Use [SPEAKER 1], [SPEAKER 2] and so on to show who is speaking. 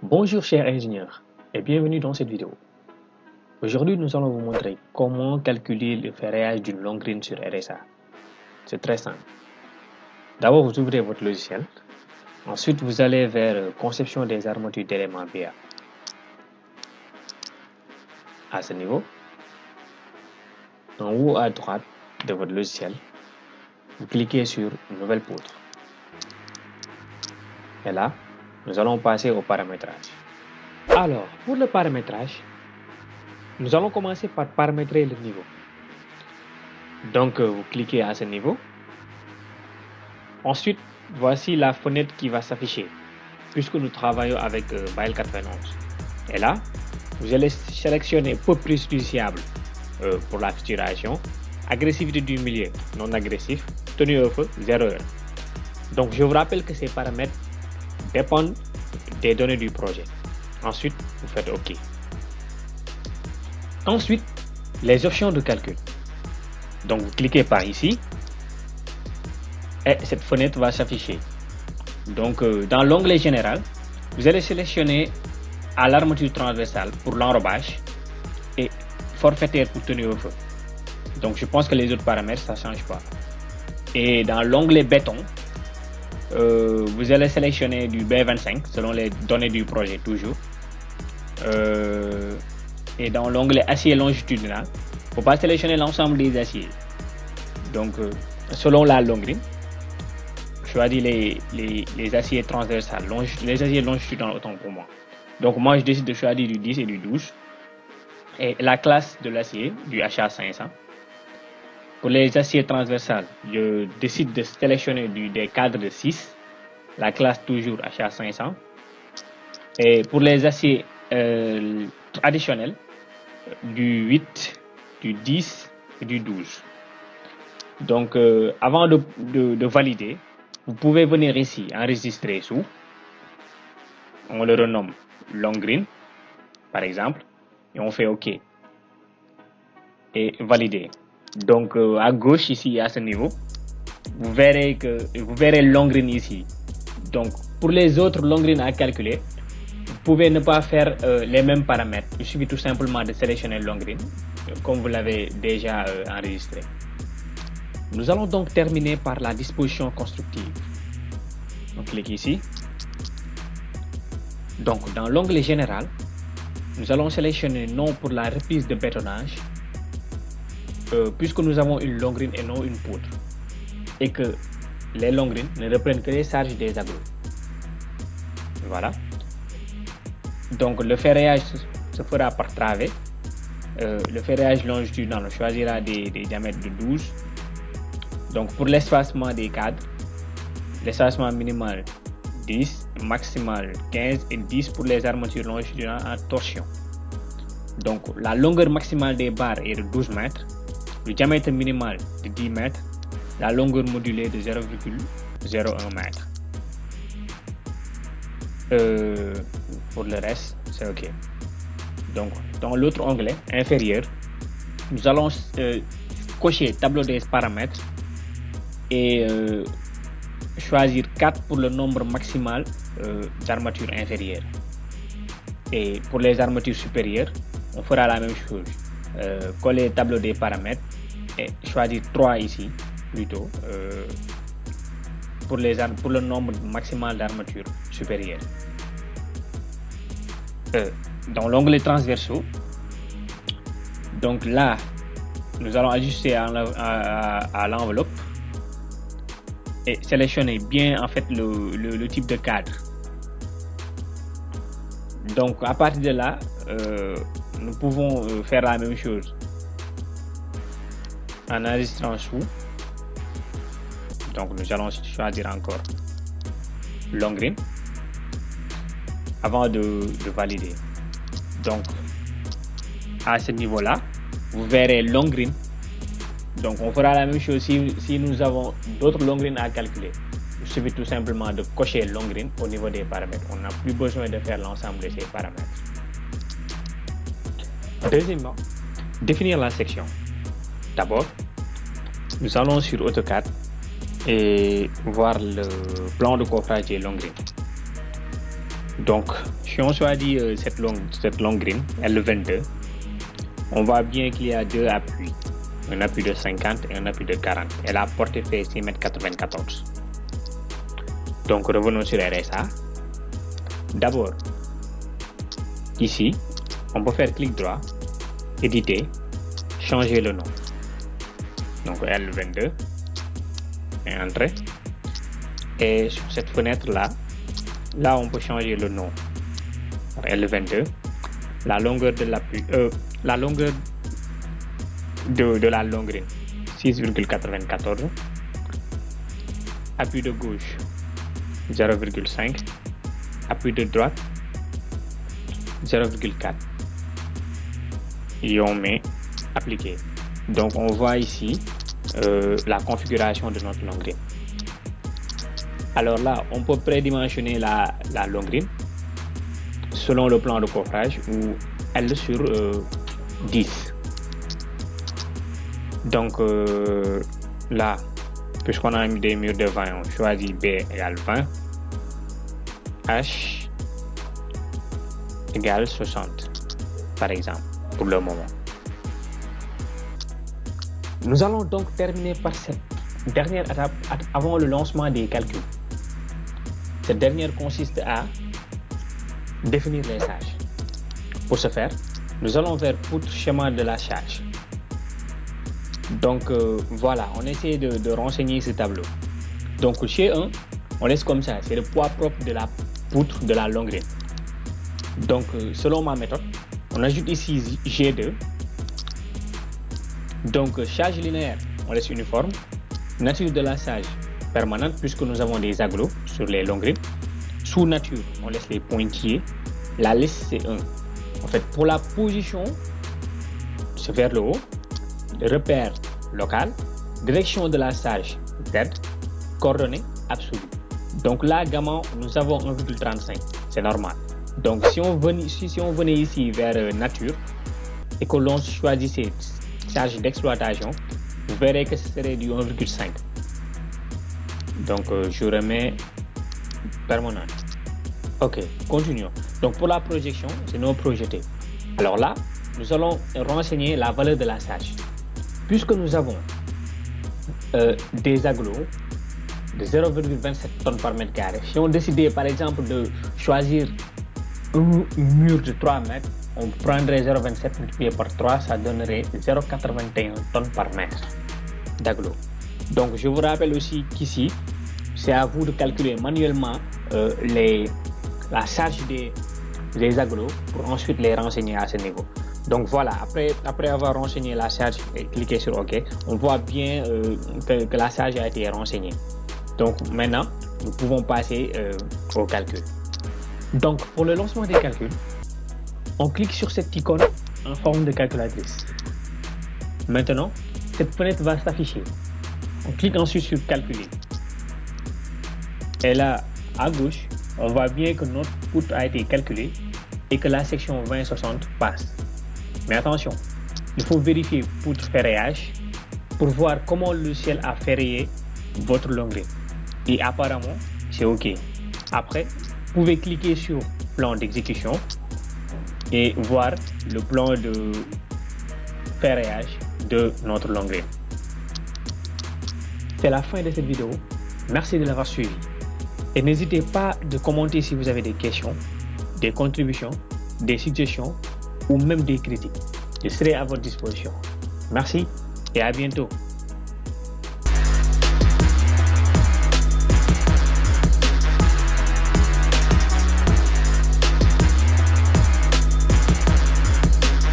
[SPEAKER 1] Bonjour chers ingénieurs et bienvenue dans cette vidéo. Aujourd'hui nous allons vous montrer comment calculer le ferrage d'une longrine sur RSA. C'est très simple. D'abord vous ouvrez votre logiciel, ensuite vous allez vers conception des armatures d'éléments BA. À ce niveau, en haut à droite de votre logiciel, vous cliquez sur nouvelle poutre. Et là, nous allons passer au paramétrage. Alors, pour le paramétrage, nous allons commencer par paramétrer le niveau. Donc, vous cliquez à ce niveau. Ensuite, voici la fenêtre qui va s'afficher, puisque nous travaillons avec Bael 91. Et là, vous allez sélectionner peu préjudiciable pour la fixturation, agressivité du milieu non agressif, tenue au feu 0 heure. Donc, je vous rappelle que ces paramètres dépendent des données du projet. Ensuite, vous faites OK. Ensuite, les options de calcul. Donc, vous cliquez par ici et cette fenêtre va s'afficher. Donc, dans l'onglet général, vous allez sélectionner à l'armature transversale pour l'enrobage et forfaitaire pour tenue au feu. Donc, je pense que les autres paramètres, ça ne change pas. Et dans l'onglet béton, vous allez sélectionner du B25 selon les données du projet toujours. Et dans l'onglet acier longitudinal, il ne faut pas sélectionner l'ensemble des aciers. Donc, selon la longrine, choisis les aciers transversales, les aciers longitudinaux autant pour moi. Donc, moi, je décide de choisir du 10 et du 12. Et la classe de l'acier, du HA500. Pour les aciers transversales, je décide de sélectionner des cadres de 6, la classe toujours HA500. Et pour les aciers additionnels, du 8, du 10 et du 12. Donc, avant de valider, vous pouvez venir ici enregistrer sous. On le renomme longrine, par exemple, et on fait OK. Et valider. Donc, à gauche, ici, à ce niveau, vous verrez longrine ici. Donc, pour les autres longrines à calculer, vous pouvez ne pas faire les mêmes paramètres. Il suffit tout simplement de sélectionner longrine, comme vous l'avez déjà enregistré. Nous allons donc terminer par la disposition constructive. On clique ici. Donc, dans l'onglet général, nous allons sélectionner non pour la reprise de bétonnage, puisque nous avons une longrine et non une poutre, et que les longrines ne reprennent que les charges des aglos. Voilà. Donc, le ferrage se fera par travée. Le ferrage longitudinal, on choisira des diamètres de 12. Donc, pour l'espacement des cadres, l'espacement minimal 10, maximal 15 et 10 pour les armatures longitudinales en torsion. Donc, la longueur maximale des barres est de 12 mètres, le diamètre minimal de 10 mètres, la longueur modulée de 0,01 mètre. Pour le reste, c'est OK. Donc, dans l'autre onglet inférieur, nous allons cocher tableau des paramètres et choisir 4 pour le nombre maximal d'armatures inférieures. Et pour les armatures supérieures, on fera la même chose. Coller tableau des paramètres et choisir 3 ici plutôt pour le nombre maximal d'armatures supérieures. Dans l'onglet transversaux, donc là, nous allons ajuster à l'enveloppe et sélectionner bien en fait le type de cadre. Donc à partir de là, nous pouvons faire la même chose en enregistrant sous. Donc nous allons choisir encore longrine avant de valider. Donc à ce niveau là, vous verrez longrine. Donc on fera la même chose si nous avons d'autres longrines à calculer. Il suffit tout simplement de cocher longrine au niveau des paramètres. On n'a plus besoin de faire l'ensemble de ces paramètres. Deuxièmement, définir la section. D'abord, nous allons sur AutoCAD et voir le plan de coffrage des longrines. Donc, si on choisit cette longue grille, L22, on voit bien qu'il y a deux appuis. Un appui de 50 et un appui de 40. Et la portée fait 6,94 m. Donc, revenons sur RSA. D'abord, ici, on peut faire clic droit, éditer, changer le nom. Donc, L22, et entrer. Et sur cette fenêtre-là, on peut changer le nom. L22, la longueur de l'appui, la longueur de la longue grille, 6,94. Appui de gauche, 0,5. Appui de droite, 0,4. Et on met appliquer. Donc on voit ici la configuration de notre longue grille. Alors là, on peut prédimensionner la longue grille selon le plan de coffrage ou L sur 10. Donc là, puisqu'on a mis des murs de 20, on choisit B égale 20, H égale 60, par exemple, pour le moment. Nous allons donc terminer par cette dernière étape avant le lancement des calculs. Cette dernière consiste à définir les charges. Pour ce faire, nous allons vers poutre schéma de la charge. Donc voilà, on essaie de renseigner ce tableau. Donc chez 1, on laisse comme ça, c'est le poids propre de la poutre de la longue grille. Donc selon ma méthode, on ajoute ici G2. Donc charge linéaire, on laisse uniforme. Nature de la charge permanente puisque nous avons des agglos sur les longues grilles. Sous nature, on laisse les pointillés. La liste c'est 1. En fait, pour la position, c'est vers le haut. Repère local, direction de la charge Z, coordonnées absolues. Donc là, gamma, nous avons 1,35, c'est normal. Donc si on venait ici vers nature et que l'on choisissait charge d'exploitation, vous verrez que ce serait du 1,5. Donc je remets permanente. Ok, continuons. Donc pour la projection, c'est non projeté. Alors là, nous allons renseigner la valeur de la charge. Puisque nous avons des agglos de 0,27 tonnes par mètre carré, si on décidait par exemple de choisir un mur de 3 mètres, on prendrait 0,27 multiplié par 3, ça donnerait 0,81 tonnes par mètre d'agglos. Donc je vous rappelle aussi qu'ici, c'est à vous de calculer manuellement la charge des agglos pour ensuite les renseigner à ce niveau. Donc voilà, après avoir renseigné la charge et cliquer sur OK, on voit bien que la charge a été renseignée. Donc maintenant, nous pouvons passer au calcul. Donc pour le lancement des calculs, on clique sur cette icône en forme de calculatrice. Maintenant, cette fenêtre va s'afficher. On clique ensuite sur calculer. Et là, à gauche, on voit bien que notre poutre a été calculée et que la section 20-60 passe. Mais attention, il faut vérifier poutre ferraillage pour voir comment le ciel a ferraillé votre longue grille. Et apparemment, c'est OK. Après, vous pouvez cliquer sur plan d'exécution et voir le plan de ferraillage de notre longue grille. C'est la fin de cette vidéo. Merci de l'avoir suivi. Et n'hésitez pas de commenter si vous avez des questions, des contributions, des suggestions ou même des critiques. Je serai à votre disposition. Merci et à bientôt.